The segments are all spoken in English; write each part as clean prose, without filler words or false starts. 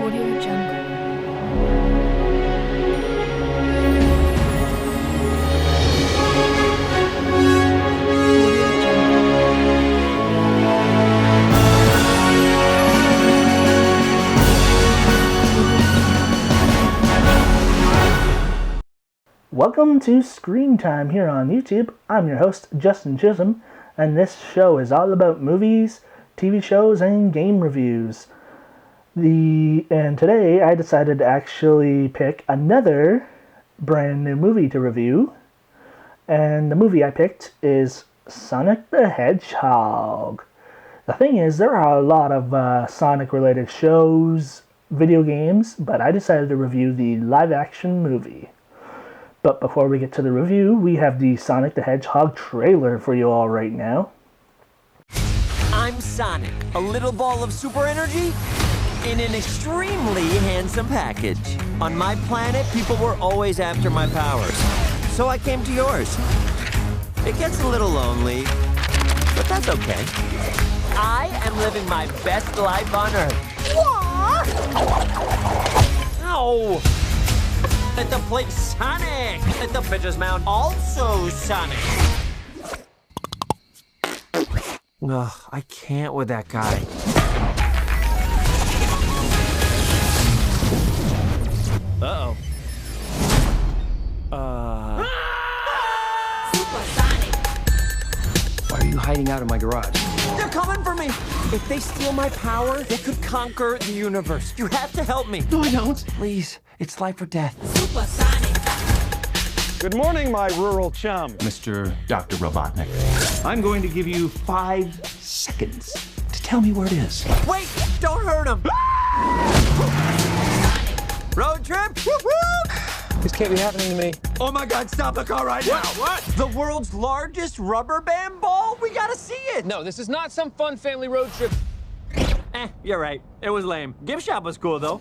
Audio Jungle. Welcome to Screen Time here on YouTube. I'm your host, Justin Chisholm, and this show is all about movies, TV shows, and game reviews. And today I decided to actually pick another brand new movie to review. And the movie I picked is Sonic the Hedgehog. The thing is, there are a lot of Sonic-related shows, video games, but I decided to review the live-action movie. But before we get to the review, we have the Sonic the Hedgehog trailer for you all right now. I'm Sonic, a little ball of super energy in an extremely handsome package. On my planet, people were always after my powers, so I came to yours. It gets a little lonely, but that's okay. I am living my best life on Earth. What? Ow! Let the plate Sonic! Let the bitches mount also Sonic! Ugh, I can't with that guy. Uh-oh. Super Sonic! Why are you hiding out in my garage? They're coming for me! If they steal my power, they could conquer the universe. You have to help me. No, I don't. Please, it's life or death. Super Sonic! Good morning, my rural chum. Mr. Dr. Robotnik. I'm going to give you 5 seconds to tell me where it is. Wait! Don't hurt him! Road trip? This can't be happening to me. Oh my god, stop the car right now! What? The world's largest rubber band ball? We gotta see it! No, this is not some fun family road trip. You're right. It was lame. Gift shop was cool, though.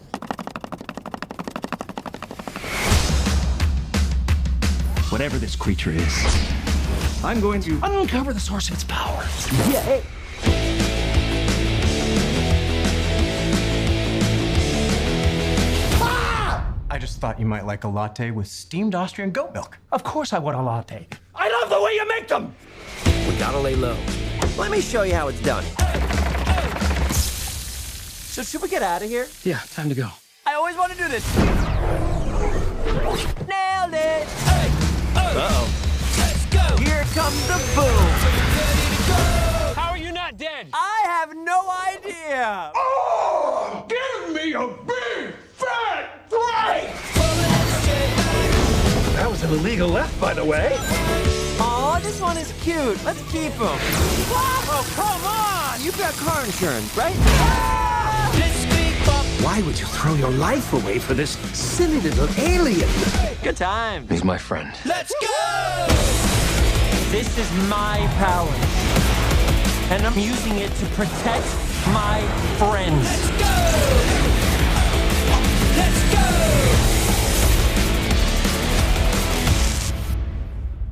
Whatever this creature is, I'm going to uncover the source of its power. Yeah. I just thought you might like a latte with steamed Austrian goat milk. Of course I want a latte. I love the way you make them! We gotta lay low. Let me show you how it's done. So should we get out of here? Yeah, time to go. I always want to do this. Nailed it! Uh-oh. Let's go! Here comes the boom! How are you not dead? I have no idea! Oh, give me a big fat break! That was an illegal left, by the way. Aw, this one is cute. Let's keep him. Oh, come on! You've got car insurance, right? Why would you throw your life away for this silly little alien? Good time. He's my friend. Let's go! This is my power. And I'm using it to protect my friends. Let's go! Let's go!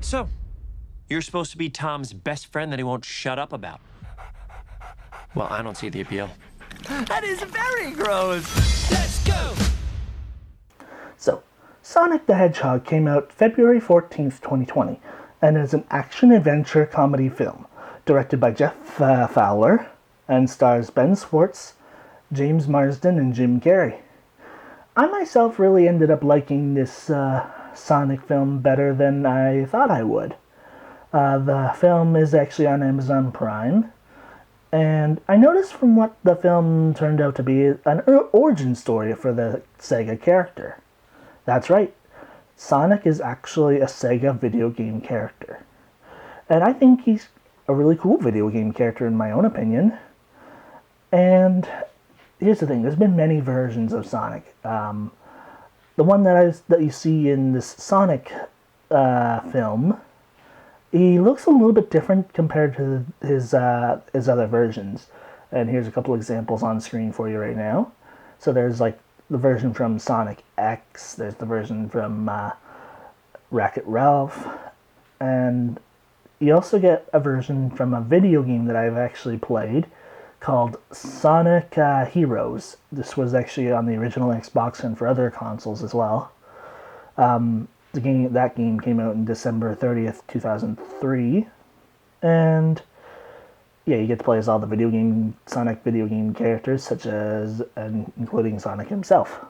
So, you're supposed to be Tom's best friend that he won't shut up about. Well, I don't see the appeal. That is very gross. Let's go! So, Sonic the Hedgehog came out February 14th, 2020, and is an action-adventure comedy film directed by Jeff Fowler and stars Ben Schwartz, James Marsden, and Jim Carrey. I myself really ended up liking this Sonic film better than I thought I would. The film is actually on Amazon Prime, and I noticed from what the film turned out to be an origin story for the Sega character. That's right, Sonic is actually a Sega video game character. And I think he's a really cool video game character in my own opinion. And here's the thing, there's been many versions of Sonic. The one that you see in this Sonic film, he looks a little bit different compared to his other versions. And here's a couple examples on screen for you right now. So there's like the version from Sonic X, there's the version from Wreck-It Ralph, and you also get a version from a video game that I've actually played called Sonic Heroes. This was actually on the original Xbox and for other consoles as well. That game came out in December 30th, 2003, and yeah, you get to play as all the Sonic video game characters, such as and including Sonic himself.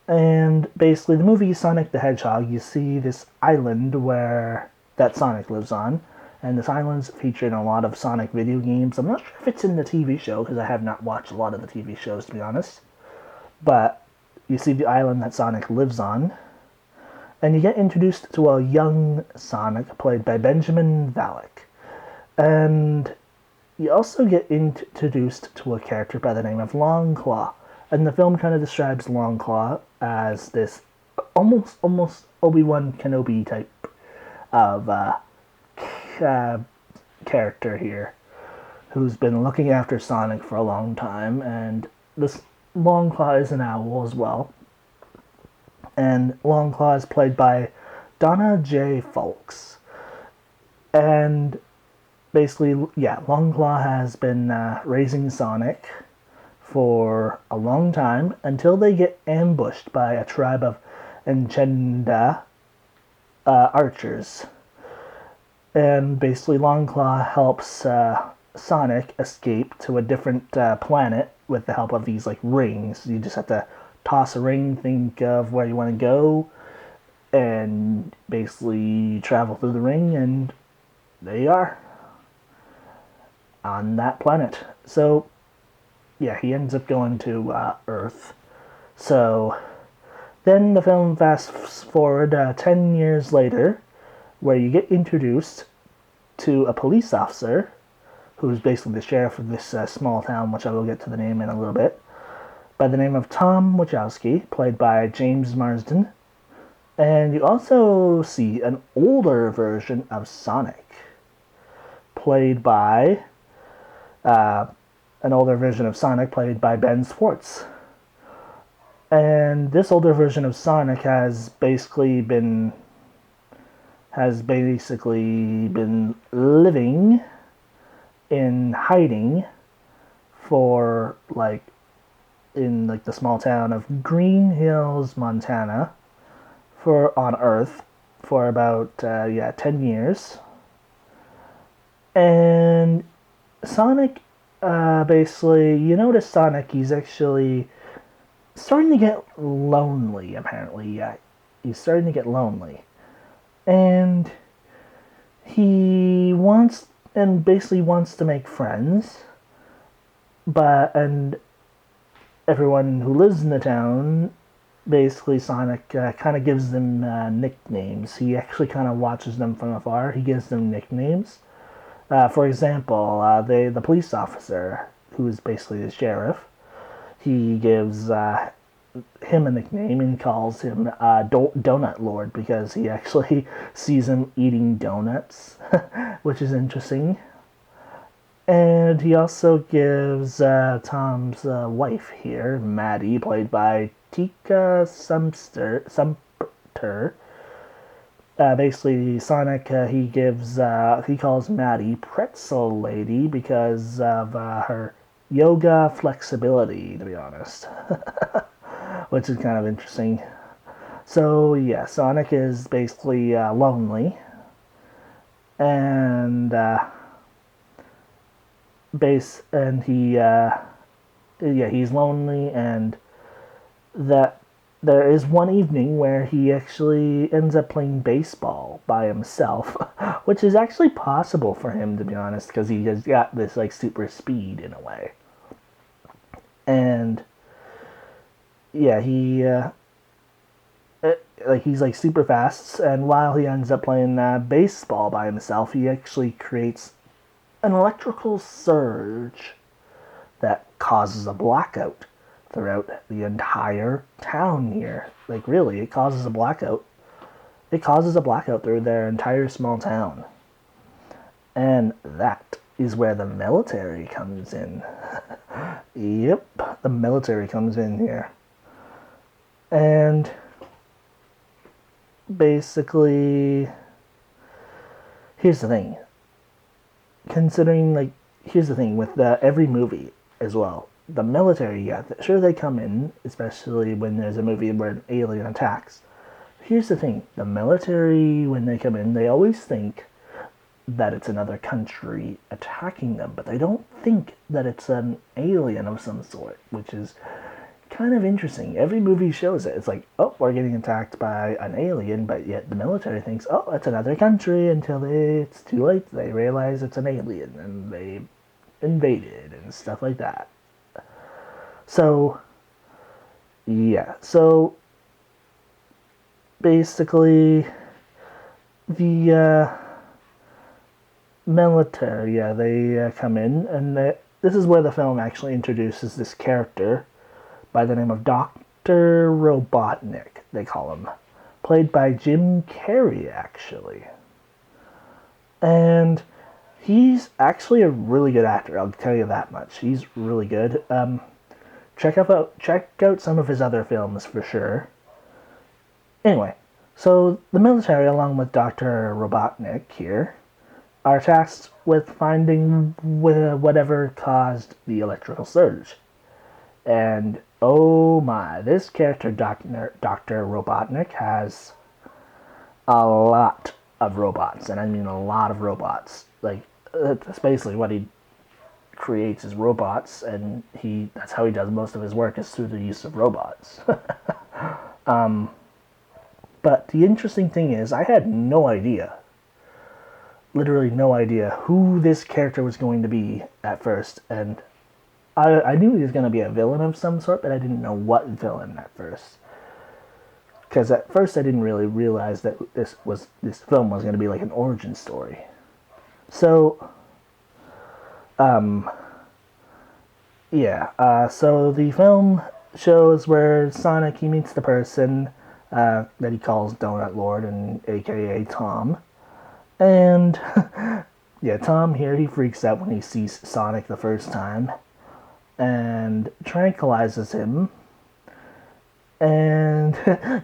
And basically, the movie Sonic the Hedgehog, you see this island that Sonic lives on, and this island's featured in a lot of Sonic video games. I'm not sure if it's in the TV show, because I have not watched a lot of the TV shows, to be honest. But you see the island that Sonic lives on, and you get introduced to a young Sonic, played by Benjamin Valek. And you also get introduced to a character by the name of Longclaw. And the film kind of describes Longclaw as this almost Obi-Wan Kenobi type of character here, who's been looking after Sonic for a long time. And this Longclaw is an owl as well. And Longclaw is played by Donna J. Fulks. And basically, yeah, Longclaw has been raising Sonic for a long time until they get ambushed by a tribe of Enchenda archers. And basically, Longclaw helps Sonic escape to a different planet with the help of these like rings. You just have to toss a ring, think of where you want to go, and basically travel through the ring, and there you are on that planet. So yeah, he ends up going to Earth. So then the film fast forward 10 years later, where you get introduced to a police officer who's basically the sheriff of this small town, which I will get to the name in a little bit, by the name of Tom Wachowski, played by James Marsden. And you also see an older version of Sonic, played by Ben Schwartz. And this older version of Sonic has basically been living in hiding in the small town of Green Hills, Montana, on Earth for about 10 years. And Sonic, basically, you notice Sonic, he's actually starting to get lonely, apparently. Yeah, he's starting to get lonely. And he basically wants to make friends, and everyone who lives in the town, basically Sonic kind of gives them nicknames. He actually kind of watches them from afar. He gives them nicknames. For example, the police officer, who is basically the sheriff, he gives him a nickname and calls him Donut Lord, because he actually sees him eating donuts, which is interesting. And he also gives Tom's wife here, Maddie, played by Tika Sumpter. Basically, Sonic, he calls Maddie Pretzel Lady because of her yoga flexibility, to be honest. Which is kind of interesting. So, yeah, Sonic is basically lonely. And he's lonely, and that there is one evening where he actually ends up playing baseball by himself, which is actually possible for him, to be honest, because he has got this super speed in a way. And yeah, he's super fast, and while he ends up playing baseball by himself, he actually creates an electrical surge that causes a blackout throughout the entire town here. Really, it causes a blackout. It causes a blackout through their entire small town. And that is where the military comes in. Yep, the military comes in here. And basically, here's the thing. Considering, here's the thing with every movie as well. The military, yeah, sure they come in, especially when there's a movie where an alien attacks. Here's the thing: the military, when they come in, they always think that it's another country attacking them, but they don't think that it's an alien of some sort, which is kind of interesting. Every movie shows it. It's like, oh, we're getting attacked by an alien, but yet the military thinks, oh, it's another country, until it's too late. They realize it's an alien, and they invaded, and stuff like that. So, yeah. So, basically, the military, yeah, they come in, and this is where the film actually introduces this character by the name of Dr. Robotnik, they call him, played by Jim Carrey, actually. And he's actually a really good actor, I'll tell you that much. He's really good. Check out some of his other films for sure. Anyway, so the military, along with Dr. Robotnik here, are tasked with finding whatever caused the electrical surge. And oh my, this character, Dr. Robotnik, has a lot of robots, and I mean a lot of robots. Like, that's basically what he creates, is robots, and that's how he does most of his work, is through the use of robots. But the interesting thing is, I had no idea, literally no idea, who this character was going to be at first, and I knew he was going to be a villain of some sort, but I didn't know what villain at first. Because at first I didn't really realize that this film was going to be like an origin story. So, so the film shows where Sonic, he meets the person that he calls Donut Lord, and aka Tom. And, yeah, Tom here, he freaks out when he sees Sonic the first time, and tranquilizes him. And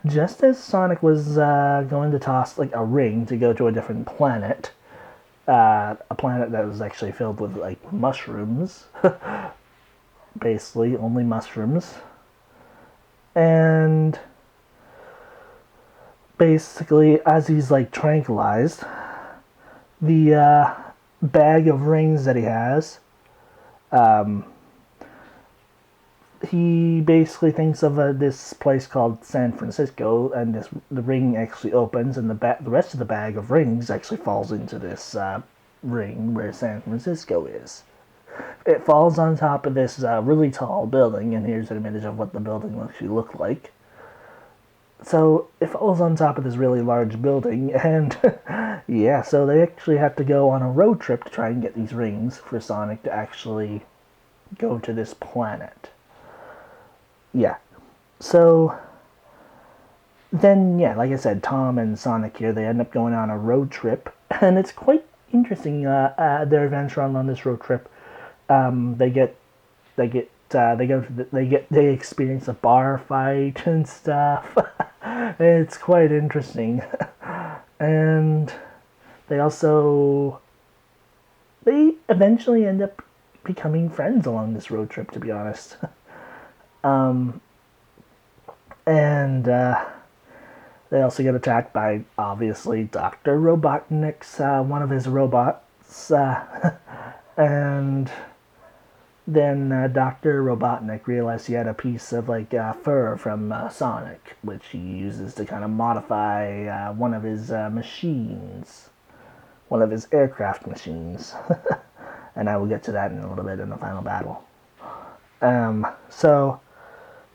just as Sonic was going to toss like a ring to go to a different planet, a planet that was actually filled with like mushrooms, basically only mushrooms, and basically as he's like tranquilized, the bag of rings that he has, he basically thinks of this place called San Francisco, and the ring actually opens, and the rest of the bag of rings actually falls into this ring where San Francisco is. It falls on top of this really tall building, and here's an image of what the building actually looked like. So it falls on top of this really large building, and yeah, so they actually have to go on a road trip to try and get these rings for Sonic to actually go to this planet. Yeah, so then, yeah, like I said, Tom and Sonic here, they end up going on a road trip, and it's quite interesting, their adventure on this road trip. They experience a bar fight and stuff. It's quite interesting. And they eventually end up becoming friends along this road trip, to be honest. They also get attacked by, obviously, Dr. Robotnik's, one of his robots, and then Dr. Robotnik realized he had a piece of, like, fur from Sonic, which he uses to kind of modify one of his machines, one of his aircraft machines, and I will get to that in a little bit in the final battle. So,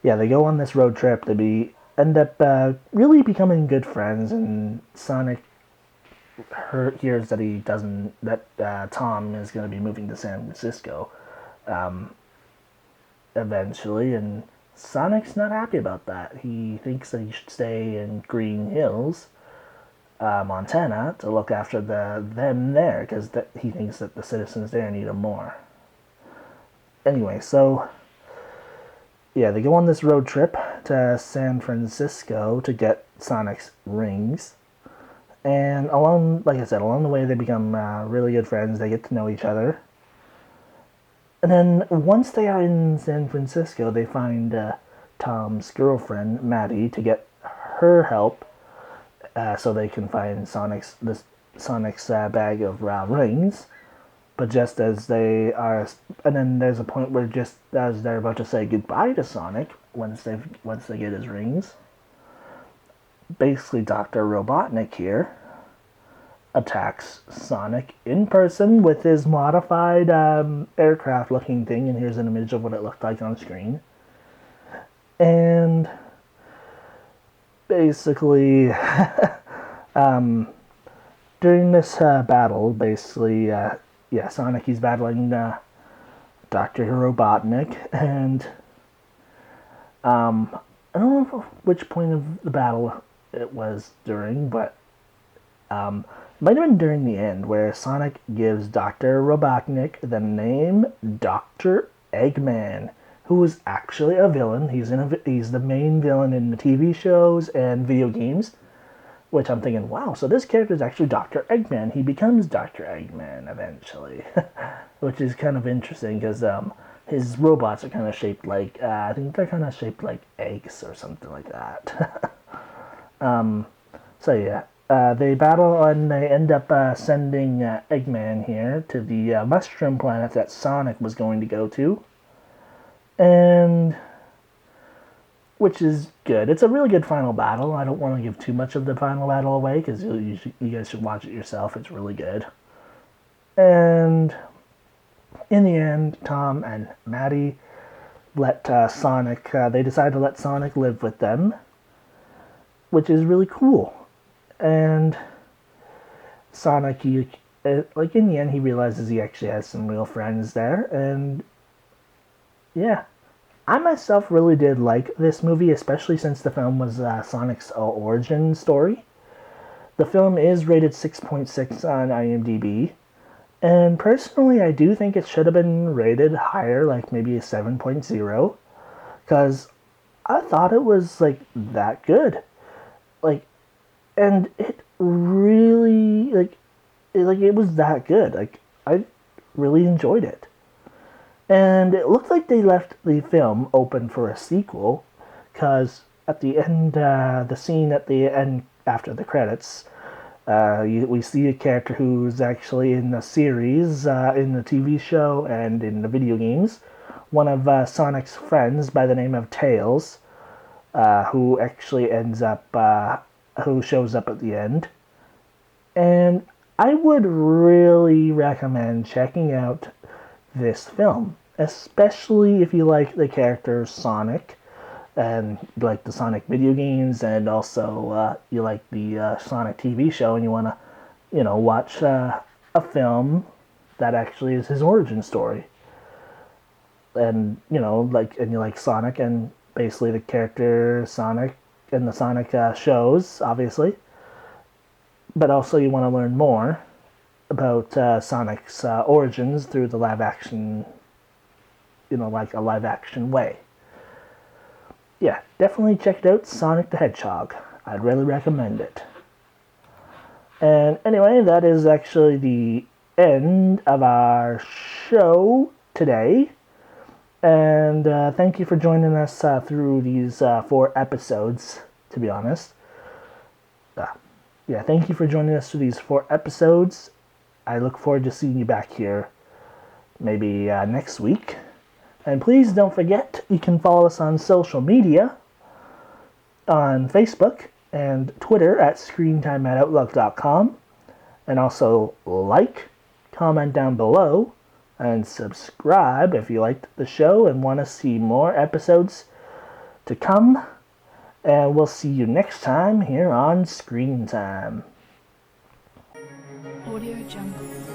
yeah, they go on this road trip. They end up really becoming good friends, and Sonic hears that Tom is going to be moving to San Francisco eventually, and Sonic's not happy about that. He thinks that he should stay in Green Hills, Montana, to look after them there, because he thinks that the citizens there need him more. Anyway, so yeah, they go on this road trip to San Francisco to get Sonic's rings. And like I said, along the way they become really good friends. They get to know each other. And then once they are in San Francisco, they find Tom's girlfriend, Maddie, to get her help so they can find Sonic's bag of rings. But just as they are, and then there's a point where just as they're about to say goodbye to Sonic, once they get his rings, basically Dr. Robotnik here attacks Sonic in person with his modified aircraft-looking thing, and here's an image of what it looked like on screen. And basically, during this battle, basically, Sonic, he's battling Dr. Robotnik, and I don't know which point of the battle it was during, but it might have been during the end, where Sonic gives Dr. Robotnik the name Dr. Eggman, who is actually a villain. He's the main villain in the TV shows and video games. Which I'm thinking, wow, so this character is actually Dr. Eggman. He becomes Dr. Eggman eventually. Which is kind of interesting, because his robots are kind of shaped like, I think they're kind of shaped like eggs or something like that. They battle and they end up sending Eggman here to the mushroom planet that Sonic was going to go to. And which is good. It's a really good final battle. I don't want to give too much of the final battle away, because you guys should watch it yourself. It's really good. And in the end, Tom and Maddie let Sonic, they decide to let Sonic live with them, which is really cool. And Sonic, in the end, he realizes he actually has some real friends there, and yeah. I myself really did like this movie, especially since the film was Sonic's origin story. The film is rated 6.6 on IMDb, and personally I do think it should have been rated higher, like maybe a 7.0, because I thought it was that good. And it really, it was that good. I really enjoyed it. And it looked like they left the film open for a sequel, because at the end, the scene at the end after the credits, we see a character who's actually in the series, in the TV show, and in the video games. One of Sonic's friends by the name of Tails, who actually ends up, who shows up at the end. And I would really recommend checking out this film, especially if you like the character Sonic and you like the Sonic video games, and also you like the Sonic TV show, and you want to watch a film that actually is his origin story, and you like Sonic and basically the character Sonic in the Sonic shows, obviously, but also you want to learn more about Sonic's origins through the live action, a live action way. Yeah, definitely check it out, Sonic the Hedgehog. I'd really recommend it. And anyway, that is actually the end of our show today. And thank you for joining us through these 4 episodes, to be honest. Thank you for joining us through these 4 episodes. I look forward to seeing you back here maybe next week. And please don't forget, you can follow us on social media, on Facebook and Twitter at screentime@outlook.com. And also like, comment down below, and subscribe if you liked the show and want to see more episodes to come. And we'll see you next time here on Screen Time. Audio Jungle.